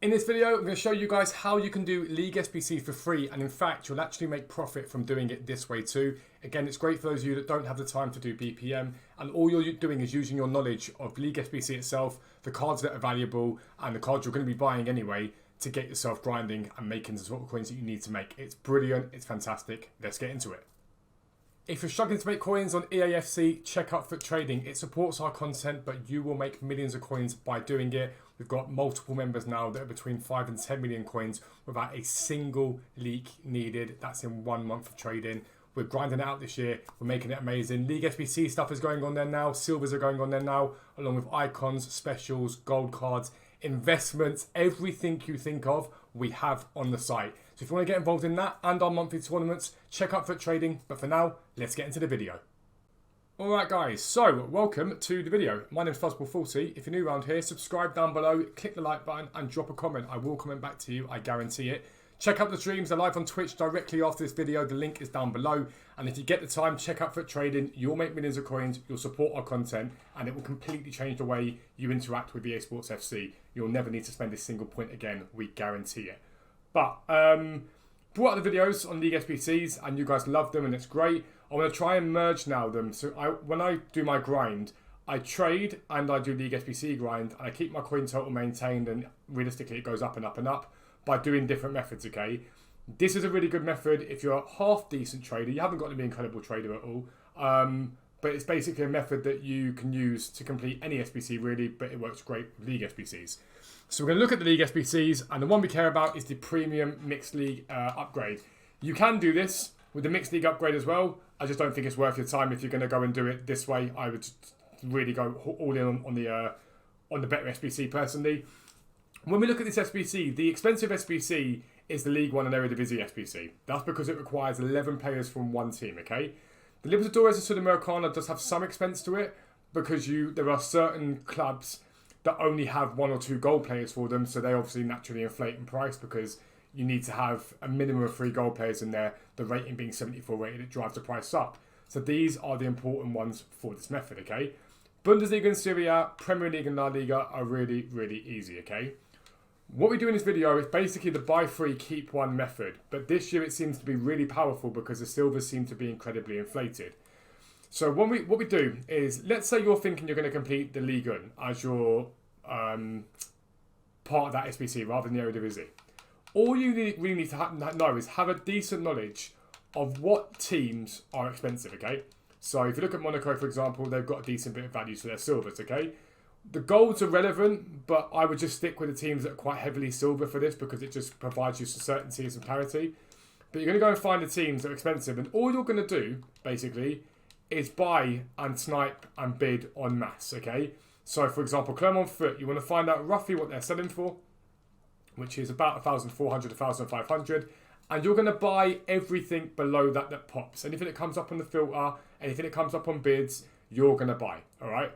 In this video, I'm going to show you guys how you can do League SBC for free, and in fact, you'll actually make profit from doing it this way too. Again, it's great for those of you that don't have the time to do BPM, and all you're doing is using your knowledge of League SBC itself, the cards that are valuable, and the cards you're going to be buying anyway to get yourself grinding and making the sort of coins that you need to make. It's brilliant, it's fantastic. Let's get into it. If you're struggling to make coins on EAFC, check out Foot Trading. It supports our content, but you will make millions of coins by doing it. We've got multiple members now that are between 5 and 10 million coins without a single leak needed. That's in 1 month of trading. We're grinding it out this year. We're making it amazing. League SBC stuff is going on there now. Silvers are going on there now, along with icons, specials, gold cards, investments, everything you think of, we have on the site. So if you want to get involved in that and our monthly tournaments, check out Foot Trading. But for now, let's get into the video. Alright guys, so welcome to the video. My name is Fuzzball40. If you're new around here, subscribe down below, click the like button and drop a comment. I will comment back to you, I guarantee it. Check out the streams, they're live on Twitch directly after this video. The link is down below. And if you get the time, check out Foot Trading. You'll make millions of coins, you'll support our content, and it will completely change the way you interact with EA Sports FC. You'll never need to spend a single point again, we guarantee it. But, brought out the videos on League SBCs, and you guys love them, and it's great. I want to try and merge now them. So when I do my grind, I trade and I do League SBC grind, and I keep my coin total maintained, and realistically it goes up and up and up by doing different methods, okay? This is a really good method if you're a half decent trader. You haven't got to be an incredible trader at all. But it's basically a method that you can use to complete any SBC really, but it works great with League SBCs. So we're going to look at the League SBCs, and the one we care about is the Premium Mixed League upgrade. You can do this with the Mixed League upgrade as well. I just don't think it's worth your time if you're going to go and do it this way. I would really go all in on the better SBC personally. When we look at this SBC, the expensive SBC is the League 1 and Eredivisie SBC. That's because it requires 11 players from one team, okay? The Libertadores and Sudamericana does have some expense to it because there are certain clubs that only have 1 or 2 goal players for them, so they obviously naturally inflate in price because you need to have a minimum of 3 goal players in there, the rating being 74 rated, it drives the price up. So these are the important ones for this method, okay? Bundesliga and Serie A, Premier League and La Liga are really, really easy, okay? What we do in this video is basically the buy 3, keep 1 method, but this year it seems to be really powerful because the silvers seem to be incredibly inflated. So what we do is, let's say you're thinking you're going to complete the Ligue 1 as your part of that SBC rather than the Eredivisie. All you really need to know is have a decent knowledge of what teams are expensive, okay? So if you look at Monaco, for example, they've got a decent bit of value, so they're silvers, okay? The golds are relevant, but I would just stick with the teams that are quite heavily silver for this because it just provides you some certainty and some clarity. But you're going to go and find the teams that are expensive, and all you're going to do, basically, is buy and snipe and bid en masse, okay? So, for example, Clermont Foot, you want to find out roughly what they're selling for, which is about 1,400 to 1,500, and you're going to buy everything below that pops. Anything that comes up on the filter, anything that comes up on bids, you're going to buy, all right?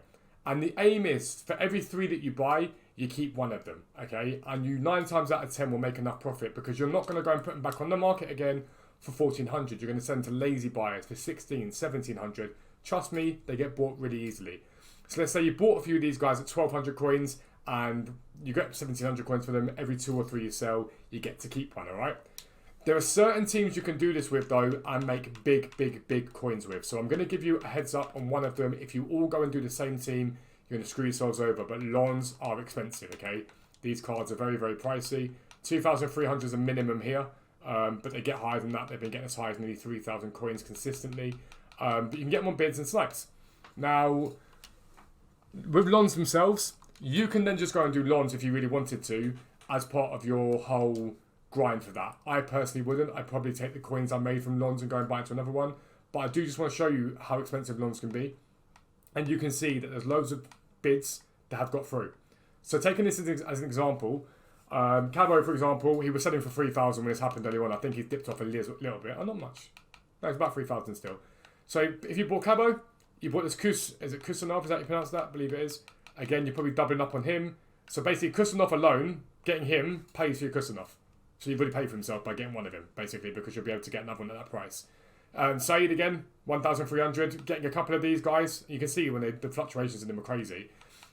And the aim is, for every 3 that you buy, you keep 1 of them, okay? And you 9 times out of 10 will make enough profit because you're not going to go and put them back on the market again for 1,400. You're going to send to lazy buyers for 1,600, 1,700. Trust me, they get bought really easily. So let's say you bought a few of these guys at 1,200 coins and you get 1,700 coins for them. Every 2 or 3 you sell, you get to keep 1, all right? There are certain teams you can do this with, though, and make big, big, big coins with. So I'm going to give you a heads up on one of them. If you all go and do the same team, you're going to screw yourselves over. But Lons are expensive, okay? These cards are very, very pricey. 2,300 is a minimum here, but they get higher than that. They've been getting as high as nearly 3,000 coins consistently. But you can get them on bids and snipes. Now, with Lons themselves, you can then just go and do Lons if you really wanted to as part of your whole grind for that. I personally wouldn't. I'd probably take the coins I made from Lons and go and buy into another one. But I do just want to show you how expensive Lons can be. And you can see that there's loads of bids that have got through. So taking this as an example, Cabo, for example, he was selling for 3,000 when this happened earlier on. I think he's dipped off a little bit. Oh, not much. No, it's about 3,000 still. So if you bought Cabo, you bought this is it Kusanov? Is that how you pronounce that? I believe it is. Again, you're probably doubling up on him. So basically, Kusanov alone, getting him pays for your Kusanov. So you've already paid for himself by getting one of him, basically, because you'll be able to get another one at that price. Saeed again, 1,300. Getting a couple of these guys, you can see when the fluctuations in them are crazy.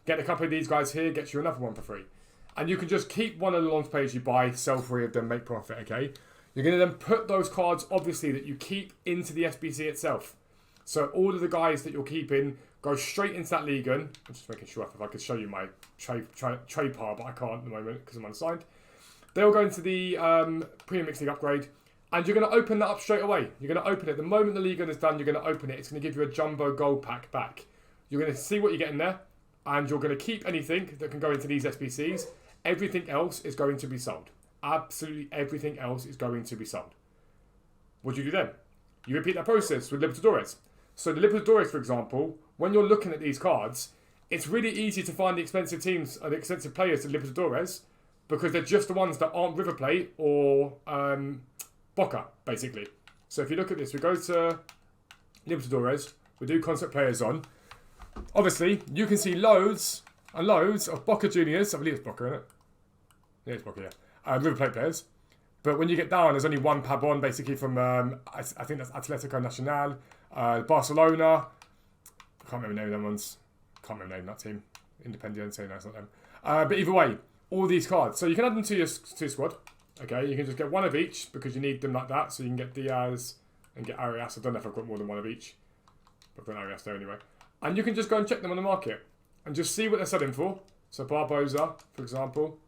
Get a couple of these guys here, gets you another one for free. And you can just keep one of the launch players you buy, sell 3 of them, make profit, okay? You're going to then put those cards, obviously, that you keep into the SBC itself. So all of the guys that you're keeping go straight into that league. I'm just making sure if I could show you my trade pile, but I can't at the moment because I'm unsigned. They'll go into the Premium Mixed League upgrade, and you're going to open that up straight away. You're going to open it. The moment the league is done, you're going to open it. It's going to give you a jumbo gold pack back. You're going to see what you get in there, and you're going to keep anything that can go into these SBCs. Everything else is going to be sold. Absolutely everything else is going to be sold. What do you do then? You repeat that process with Libertadores. So the Libertadores, for example, when you're looking at these cards, it's really easy to find the expensive teams and the expensive players to Libertadores because they're just the ones that aren't River Plate or Boca, basically. So if you look at this, we go to Libertadores, we do concept players on. Obviously, you can see loads and loads of Boca Juniors. I believe it's Boca, isn't it? Yeah, it's Boca, yeah. River Plate players. But when you get down, there's only one Pabon, basically, from, I think that's Atletico Nacional, Barcelona. I can't remember the name of them ones. Can't remember the name of that team. Independiente, no, it's not them. But either way, all these cards. So you can add them to your squad. Okay, you can just get one of each because you need them like that. So you can get Diaz and get Arias. I don't know if I've got more than one of each. But I've got Arias there anyway. And you can just go and check them on the market and just see what they're selling for. So Barbosa, for example.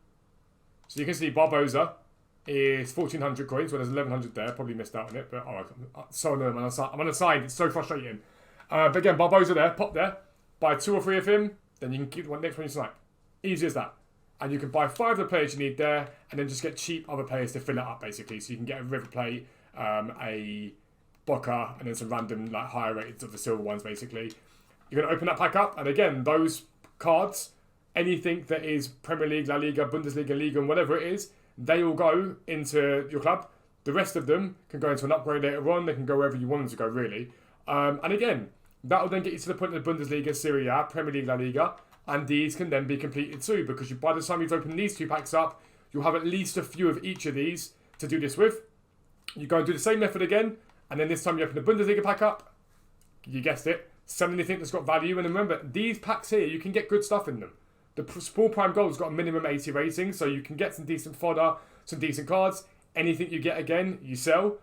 So you can see Barbosa is 1,400 coins. Well, there's 1,100 there. Probably missed out on it. But so annoying. I'm on the side. It's so frustrating. But again, Barbosa there. Pop there. Buy 2 or 3 of him. Then you can keep the one next one you snipe. Easy as that. And you can buy 5 of the players you need there. And then just get cheap other players to fill it up, basically. So you can get a River Plate, a Boca, and then some random like higher rated of the silver ones, basically. You're going to open that pack up. And again, those cards, anything that is Premier League, La Liga, Bundesliga, Liga, and whatever it is, they will go into your club. The rest of them can go into an upgrade later on. They can go wherever you want them to go, really. And again, that will then get you to the point of the Bundesliga, Serie A, Premier League, La Liga. And these can then be completed too, because by the time you've opened these 2 packs up, you'll have at least a few of each of these to do this with. You go and do the same method again, and then this time you open the Bundesliga pack up. You guessed it. Sell anything that's got value. And remember, these packs here, you can get good stuff in them. The Small Prime Gold's got a minimum 80 rating, so you can get some decent fodder, some decent cards. Anything you get again, you sell.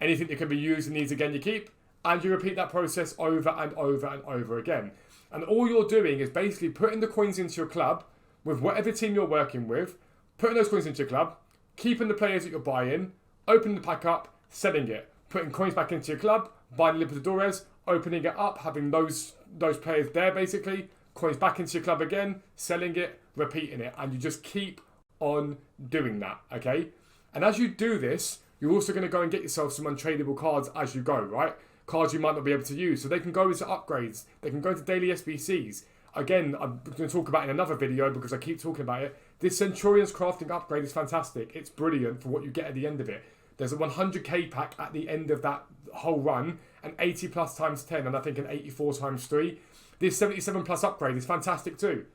Anything that can be used and needs again, you keep. And you repeat that process over and over and over again. And all you're doing is basically putting the coins into your club with whatever team you're working with, putting those coins into your club, keeping the players that you're buying, opening the pack up, selling it, putting coins back into your club, buying Libertadores, opening it up, having those players there basically, coins back into your club again, selling it, repeating it, and you just keep on doing that, okay? And as you do this, you're also going to go and get yourself some untradeable cards as you go, right? Cards you might not be able to use. So they can go into upgrades. They can go into daily SBCs. Again, I'm going to talk about it in another video because I keep talking about it. This Centurion's crafting upgrade is fantastic. It's brilliant for what you get at the end of it. There's a 100k pack at the end of that whole run, an 80 plus times 10, and I think an 84 times 3. This 77 plus upgrade is fantastic too.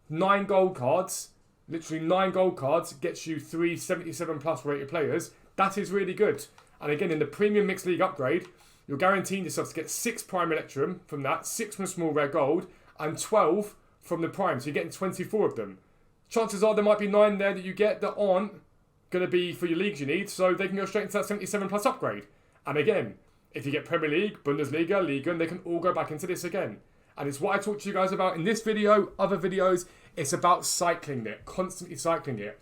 9 gold cards, literally 9 gold cards, gets you 3 77 plus rated players. That is really good. And again, in the Premium Mixed League upgrade, you're guaranteeing yourself to get 6 Prime Electrum from that, 6 from Small Rare Gold, and 12 from the Prime. So you're getting 24 of them. Chances are there might be 9 there that you get that aren't going to be for your leagues you need, so they can go straight into that 77 plus upgrade. And again, if you get Premier League, Bundesliga, Liga, they can all go back into this again. And it's what I talked to you guys about in this video, other videos. It's about cycling it, constantly cycling it.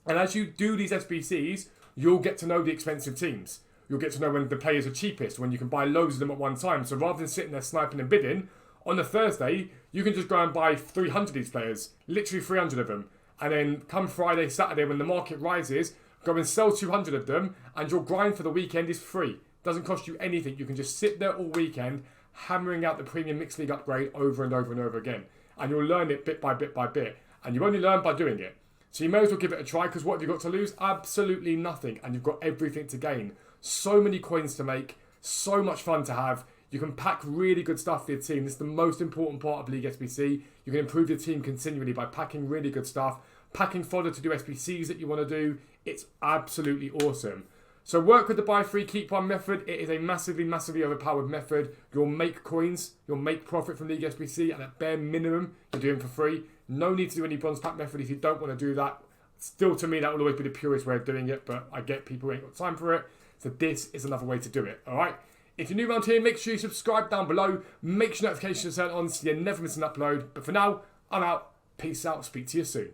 And as you do these SBCs, you'll get to know the expensive teams. You'll get to know when the players are cheapest, when you can buy loads of them at one time. So rather than sitting there sniping and bidding, on a Thursday, you can just go and buy 300 of these players, literally 300 of them. And then come Friday, Saturday, when the market rises, go and sell 200 of them, and your grind for the weekend is free. Doesn't cost you anything. You can just sit there all weekend, hammering out the Premium Mixed League upgrade over and over and over again. And you'll learn it bit by bit by bit. And you only learn by doing it. So you may as well give it a try, because what have you got to lose? Absolutely nothing. And you've got everything to gain. So many coins to make, so much fun to have. You can pack really good stuff for your team. This is the most important part of League SBC. You can improve your team continually by packing really good stuff, packing fodder to do SBCs that you want to do. It's absolutely awesome. So work with the buy free, keep one method. It is a massively, massively overpowered method. You'll make coins, you'll make profit from League SBC, and at bare minimum, you're doing for free. No need to do any bronze pack method if you don't want to do that. Still, to me, that will always be the purest way of doing it, but I get people who ain't got time for it. So this is another way to do it, all right? If you're new around here, make sure you subscribe down below. Make sure notifications are turned on so you never miss an upload. But for now, I'm out. Peace out. Speak to you soon.